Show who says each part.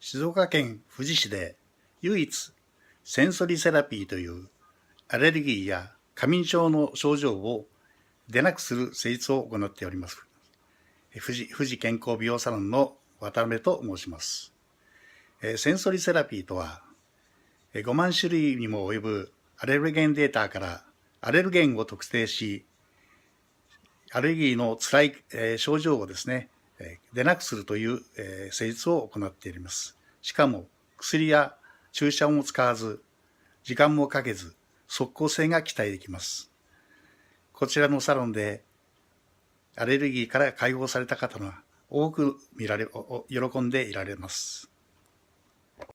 Speaker 1: 静岡県富士市で唯一センソリセラピーというアレルギーや過眠症の症状を出なくする施術を行っております。富士健康美容サロンの渡辺と申します。センソリセラピーとは、5万種類にも及ぶアレルゲンデータからアレルゲンを特定し、アレルギーの辛い症状をですね、出なくするという施術を行っております。しかも薬や注射も使わず、時間もかけず、即効性が期待できます。こちらのサロンでアレルギーから解放された方が多く喜んでいられます。